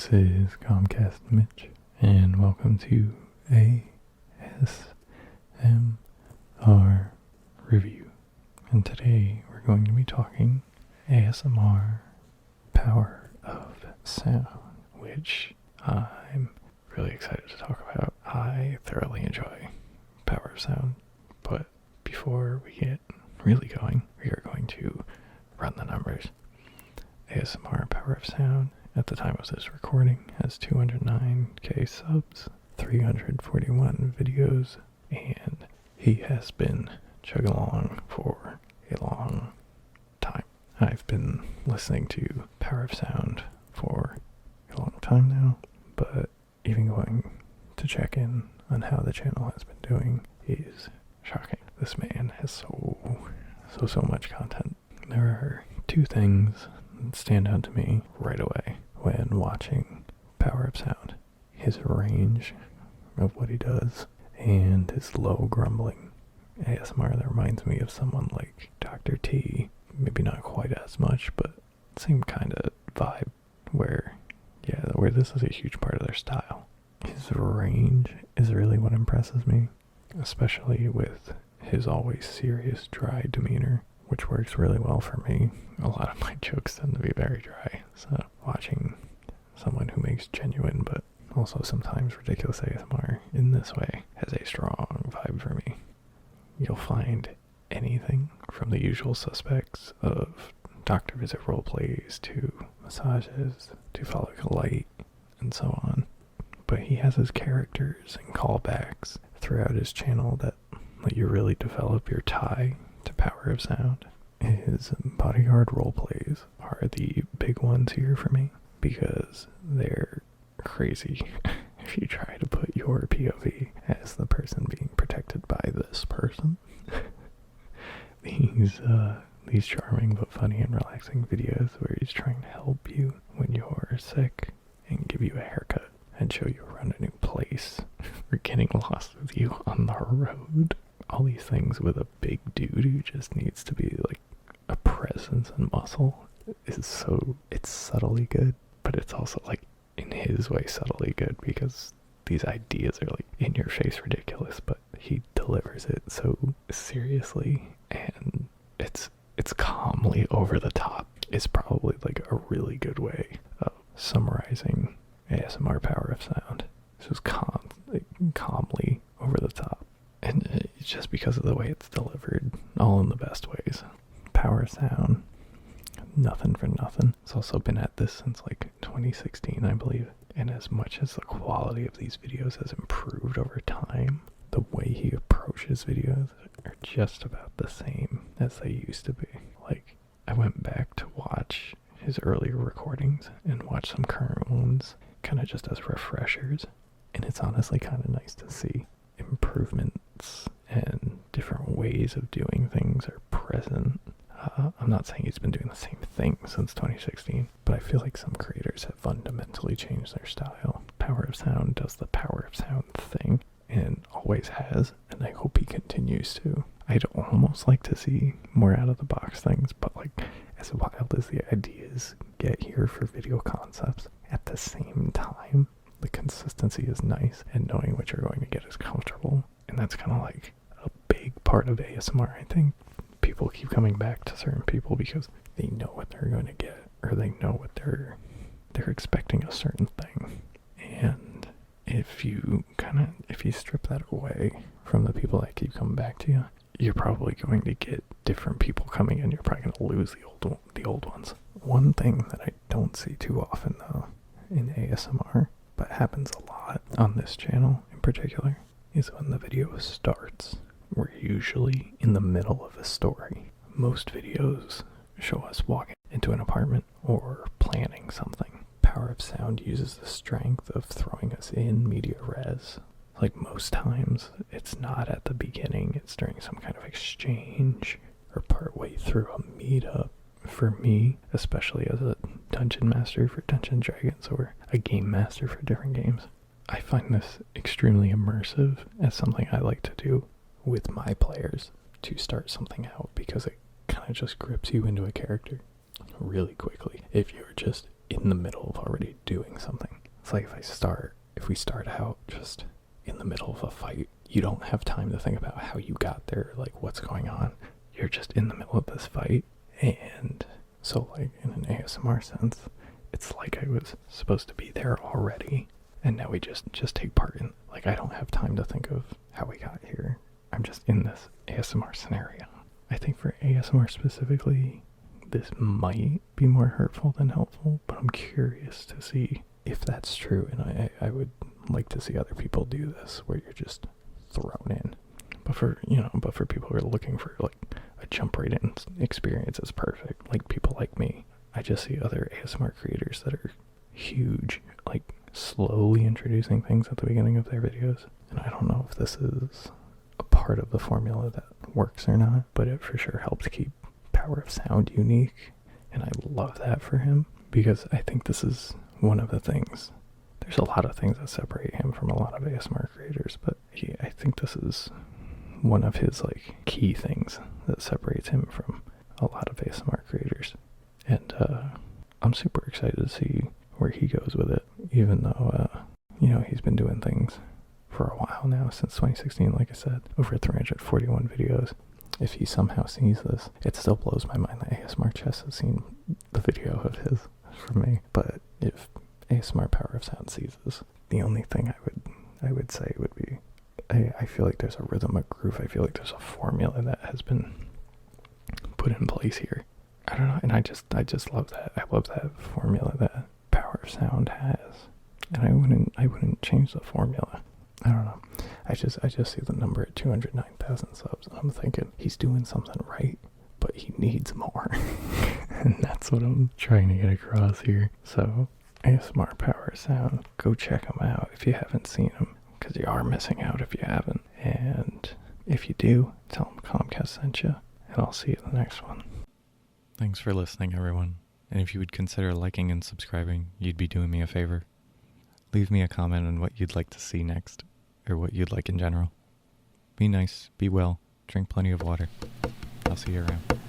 This is CalmCast Mitch, and welcome to ASMR Review. And today we're going to be talking ASMR Power of Sound, which I'm really excited to talk about. I thoroughly enjoy Power of Sound, but before we get really going, we are going to run the numbers. ASMR Power of Sound, at the time of this recording, has 209k subs, 341 videos, and he has been chugging along for a long time. I've been listening to Power of Sound for a long time now, but even going to check in on how the channel has been doing is shocking. This man has so much content. There are two things that stand out to me right away when watching Power of Sound: his range of what he does and his low grumbling ASMR that reminds me of someone like Dr. T. Maybe not quite as much, but same kind of vibe where this is a huge part of their style. His range is really what impresses me, especially with his always serious, dry demeanor, which works really well for me. A lot of my jokes tend to be very dry, so watching someone who makes genuine but also sometimes ridiculous ASMR in this way has a strong vibe for me. You'll find anything from the usual suspects of doctor visit roleplays to massages to follow the light and so on, but he has his characters and callbacks throughout his channel that let you really develop your tie to Power of Sound. His bodyguard roleplays are the big ones here for me because they're crazy. If you try to put your POV as the person being protected by this person, these charming but funny and relaxing videos where he's trying to help you when you're sick and give you a haircut and show you around a new place or getting lost with you on the road. All these things with a big dude who just needs to be like a presence and muscle it's subtly good, but it's also like in his way subtly good because these ideas are like in your face ridiculous, but he delivers it so seriously and it's calmly over the top. It's probably like a really good way of summarizing ASMR Power of Sound. It's just calmly over the top. And it's just because of the way it's delivered, all in the best ways. Power of Sound, nothing for nothing. It's also been at this since like 2016, I believe. And as much as the quality of these videos has improved over time, the way he approaches videos are just about the same as they used to be. Like, I went back to watch his earlier recordings and watch some current ones, kind of just as refreshers. And it's honestly kind of nice to see improvements and different ways of doing things are present. I'm not saying he's been doing the same thing since 2016, but I feel like some creators have fundamentally changed their style. Power of Sound does the Power of Sound thing, and always has, and I hope he continues to. I'd almost like to see more out-of-the-box things, but like, as wild as the ideas get here for video concepts, at the same time, the consistency is nice, and knowing what you're going to get is comfortable. And that's kind of like a big part of ASMR. I think people keep coming back to certain people because they know what they're going to get, or they know what they're expecting a certain thing. And if you strip that away from the people that keep coming back to you, you're probably going to get different people coming in. You're probably going to lose the old ones. One thing that I don't see too often though in ASMR, but happens a lot on this channel in particular, is when the video starts. We're usually in the middle of a story. Most videos show us walking into an apartment or planning something. Power of Sound uses the strength of throwing us in media res. Like most times, it's not at the beginning, it's during some kind of exchange or partway through a meetup. For me, especially as a dungeon master for Dungeons & Dragons or a game master for different games, I find this extremely immersive as something I like to do with my players to start something out because it kind of just grips you into a character really quickly. If you're just in the middle of already doing something. It's like if we start out just in the middle of a fight, you don't have time to think about how you got there, like what's going on. You're just in the middle of this fight. And so like in an ASMR sense, it's like I was supposed to be there already. And now we just take part in, like I don't have time to think of how we got here. I'm just in this ASMR scenario. I think for ASMR specifically, this might be more hurtful than helpful, but I'm curious to see if that's true. And I would like to see other people do this where you're just thrown in. But for people who are looking for like a jump right in experience is perfect. Like people like me, I just see other ASMR creators that are huge, like slowly introducing things at the beginning of their videos. And I don't know if this is a part of the formula that works or not, but it for sure helps keep Power of Sound unique. And I love that for him, because I think this is one of the things. There's a lot of things that separate him from a lot of ASMR creators, but I think this is one of his like key things that separates him from a lot of ASMR creators. And I'm super excited to see where he goes with it, even though he's been doing things for a while now, since 2016. Like I said, over 341 videos. If he somehow sees this, it still blows my mind that ASMR Chess has seen the video of his from me. But if ASMR Power of Sound sees this, the only thing I would say would be, I feel like there's a rhythm, a groove. I feel like there's a formula that has been put in place here. I don't know, and I just love that. I love that formula that Power of Sound has, and I wouldn't change the formula. I don't know. I just see the number at 209,000 subs, and I'm thinking he's doing something right, but he needs more. And that's what I'm trying to get across here. So ASMR Power Sound, go check him out if you haven't seen him, because you are missing out if you haven't. And if you do, tell him CalmCast sent you, and I'll see you in the next one. Thanks for listening, everyone. And if you would consider liking and subscribing, you'd be doing me a favor. Leave me a comment on what you'd like to see next, or what you'd like in general. Be nice, be well, drink plenty of water. I'll see you around.